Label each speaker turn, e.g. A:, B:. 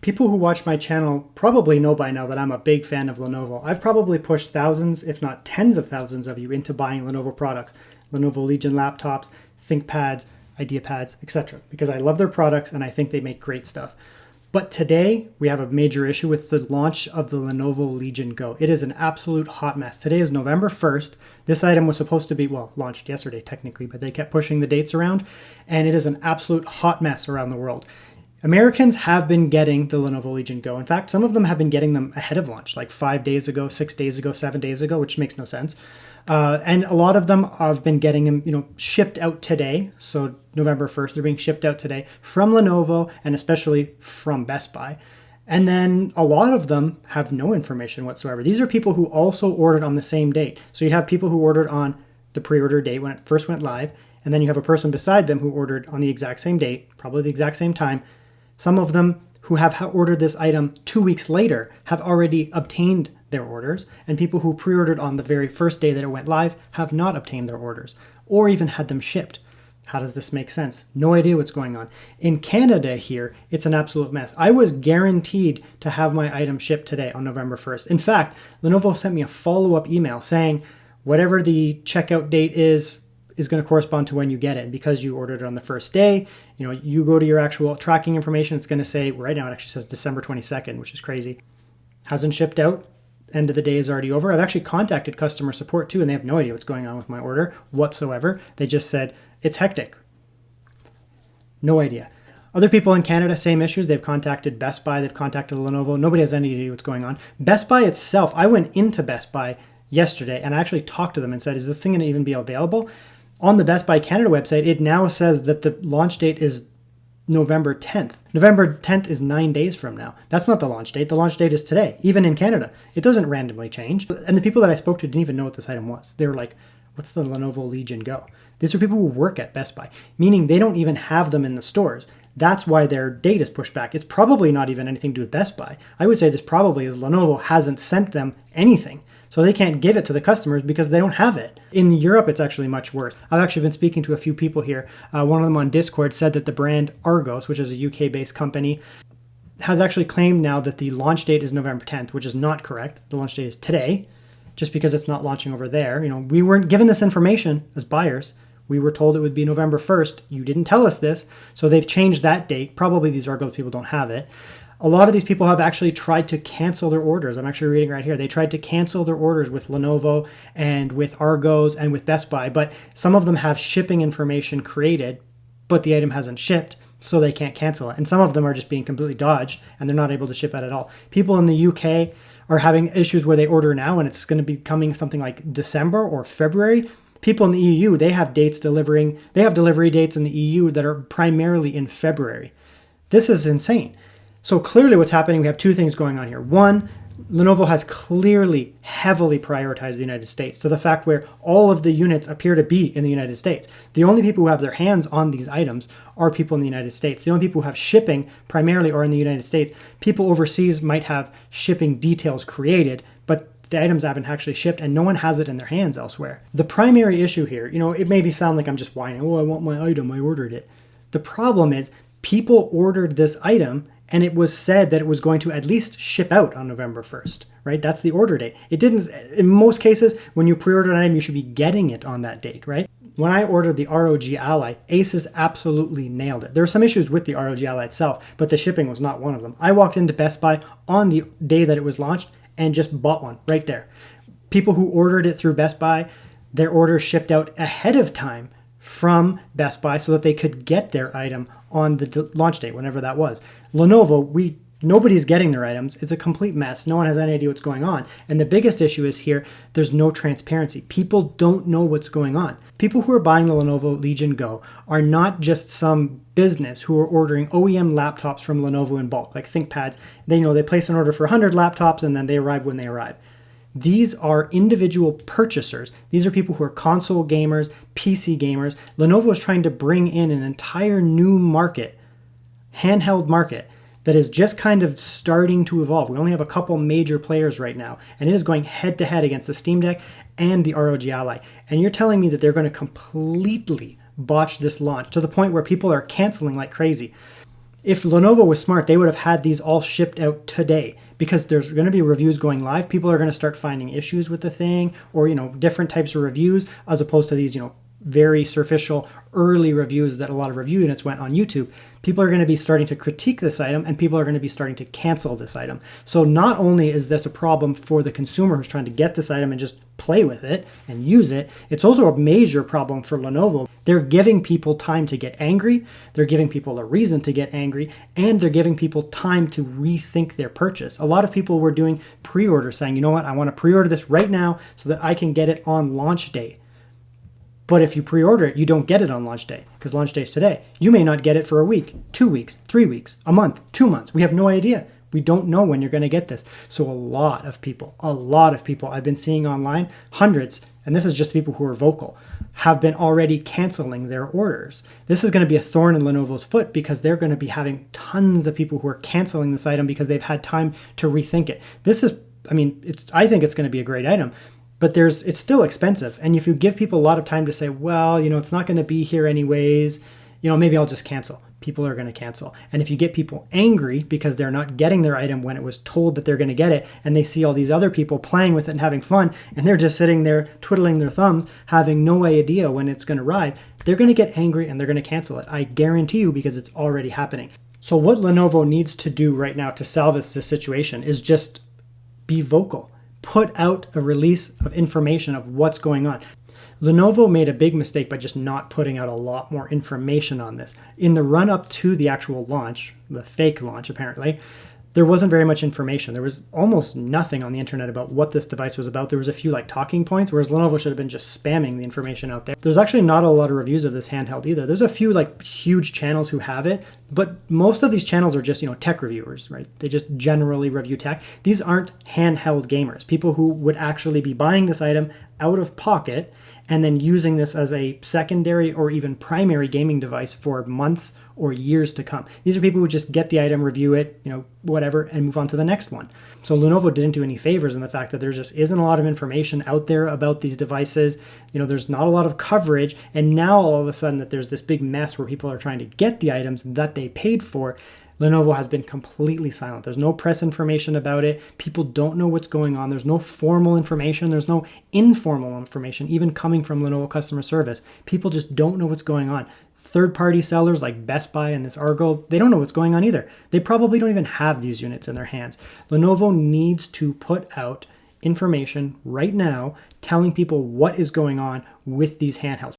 A: People who watch my channel probably know by now that I'm a big fan of Lenovo. I've probably pushed thousands, if not tens of thousands of you into buying Lenovo products, Lenovo Legion laptops, ThinkPads, IdeaPads, etc. because I love their products and I think they make great stuff. But today we have a major issue with the launch of the Lenovo Legion Go. It is an absolute hot mess. Today is November 1st. This item was supposed to be, well, launched yesterday technically, but they kept pushing the dates around, and it is an absolute hot mess around the world. Americans have been getting the Lenovo Legion Go. In fact, some of them have been getting them ahead of launch, like 5 days ago, 6 days ago, 7 days ago, which makes no sense. And a lot of them have been getting them, shipped out today. So November 1st, they're being shipped out today from Lenovo and especially from Best Buy. And then a lot of them have no information whatsoever. These are people who also ordered on the same date. So you have people who ordered on the pre-order date when it first went live, and then you have a person beside them who ordered on the exact same date, probably the exact same time. Some of them who have ordered this item 2 weeks later have already obtained their orders, and people who pre-ordered on the very first day that it went live have not obtained their orders or even had them shipped. How does this make sense? No idea what's going on. In Canada here, it's an absolute mess. I was guaranteed to have my item shipped today on November 1st. In fact, Lenovo sent me a follow-up email saying whatever the checkout date is going to correspond to when you get it. And because you ordered it on the first day, you go to your actual tracking information, it's going to say, right now it actually says December 22nd, which is crazy. Hasn't shipped out. End of the day is already over. I've actually contacted customer support too, and they have no idea what's going on with my order whatsoever. They just said, it's hectic. No idea. Other people in Canada, same issues. They've contacted Best Buy, they've contacted Lenovo. Nobody has any idea what's going on. Best Buy itself, I went into Best Buy yesterday and I actually talked to them and said, is this thing going to even be available? On the Best Buy Canada website, it now says that the launch date is November 10th. November 10th is 9 days from now. That's not the launch date. The launch date is today, even in Canada. It doesn't randomly change. And the people that I spoke to didn't even know what this item was. They were like, what's the Lenovo Legion Go? These are people who work at Best Buy, meaning they don't even have them in the stores. That's why their date is pushed back. It's probably not even anything to do with Best Buy. I would say this probably is Lenovo hasn't sent them anything. So they can't give it to the customers because they don't have it. In Europe, it's actually much worse. I've actually been speaking to a few people here. One of them on Discord said that the brand Argos, which is a UK-based company, has actually claimed now that the launch date is November 10th, which is not correct. The launch date is today, just because it's not launching over there. We weren't given this information as buyers. We were told it would be November 1st. You didn't tell us this, so they've changed that date. Probably these Argos people don't have it. A lot of these people have actually tried to cancel their orders. I'm actually reading right here. They tried to cancel their orders with Lenovo and with Argos and with Best Buy, but some of them have shipping information created, but the item hasn't shipped, so they can't cancel it. And some of them are just being completely dodged, and they're not able to ship it at all. People in the UK are having issues where they order now, and it's going to be coming something like December or February. People in the EU, they have delivery dates in the EU that are primarily in February. This is insane. So clearly what's happening, we have two things going on here. One, Lenovo has clearly heavily prioritized the United States to the fact where all of the units appear to be in the United States. The only people who have their hands on these items are people in the United States. The only people who have shipping primarily are in the United States. People overseas might have shipping details created, but the items haven't actually shipped and no one has it in their hands elsewhere. The primary issue here, it may sound like I'm just whining, I want my item, I ordered it. The problem is people ordered this item and it was said that it was going to at least ship out on November 1st, right? That's the order date. It didn't, in most cases, when you pre-order an item, you should be getting it on that date, right? When I ordered the ROG Ally, Asus absolutely nailed it. There were some issues with the ROG Ally itself, but the shipping was not one of them. I walked into Best Buy on the day that it was launched and just bought one right there. People who ordered it through Best Buy, their order shipped out ahead of time from Best Buy so that they could get their item on the launch date, whenever that was. Lenovo, nobody's getting their items. It's a complete mess. No one has any idea what's going on. And the biggest issue is here, there's no transparency. People don't know what's going on. People who are buying the Lenovo Legion Go are not just some business who are ordering OEM laptops from Lenovo in bulk, like ThinkPads. They place an order for 100 laptops and then they arrive when they arrive. These are individual purchasers. These are people who are console gamers, PC gamers. Lenovo is trying to bring in an entire new market, handheld market, that is just kind of starting to evolve. We only have a couple major players right now, and it is going head to head against the Steam Deck and the ROG Ally. And you're telling me that they're going to completely botch this launch to the point where people are canceling like crazy. If Lenovo was smart, they would have had these all shipped out today, because there's going to be reviews going live. People are going to start finding issues with the thing, or, different types of reviews, as opposed to these, very superficial early reviews that a lot of review units went on YouTube. People are going to be starting to critique this item, and people are going to be starting to cancel this item. So not only is this a problem for the consumer who's trying to get this item and just play with it and use it, it's also a major problem for Lenovo. They're giving people time to get angry, they're giving people a reason to get angry, and they're giving people time to rethink their purchase. A lot of people were doing pre-orders, saying, you know what, I want to pre-order this right now so that I can get it on launch day. But if you pre-order it, you don't get it on launch day, because launch day is today. You may not get it for a week, 2 weeks, 3 weeks, a month, 2 months. We have no idea. We don't know when you're going to get this. So a lot of people I've been seeing online, hundreds, and this is just people who are vocal, have been already canceling their orders. This is going to be a thorn in Lenovo's foot, because they're going to be having tons of people who are canceling this item because they've had time to rethink it. I think it's going to be a great item, but it's still expensive. And if you give people a lot of time to say, well, it's not going to be here anyways, maybe I'll just cancel. People are going to cancel. And if you get people angry because they're not getting their item when it was told that they're going to get it, and they see all these other people playing with it and having fun, and they're just sitting there twiddling their thumbs, having no idea when it's going to arrive, they're going to get angry and they're going to cancel it. I guarantee you, because it's already happening. So what Lenovo needs to do right now to salvage this situation is just be vocal. Put out a release of information of what's going on. Lenovo made a big mistake by just not putting out a lot more information on this. In the run up to the actual launch, the fake launch apparently, there wasn't very much information. There was almost nothing on the internet about what this device was about. There was a few talking points, whereas Lenovo should have been just spamming the information out there. There's actually not a lot of reviews of this handheld either. There's a few huge channels who have it, but most of these channels are just, tech reviewers, right? They just generally review tech. These aren't handheld gamers, people who would actually be buying this item out of pocket and then using this as a secondary or even primary gaming device for months or years to come. These are people who just get the item, review it, whatever, and move on to the next one. So Lenovo didn't do any favors in the fact that there just isn't a lot of information out there about these devices. There's not a lot of coverage, and now all of a sudden that there's this big mess where people are trying to get the items that they paid for, Lenovo has been completely silent. There's no press information about it. People don't know what's going on. There's no formal information. There's no informal information, even coming from Lenovo customer service. People just don't know what's going on. Third-party sellers like Best Buy and this Argo, they don't know what's going on either. They probably don't even have these units in their hands. Lenovo needs to put out information right now telling people what is going on with these handhelds.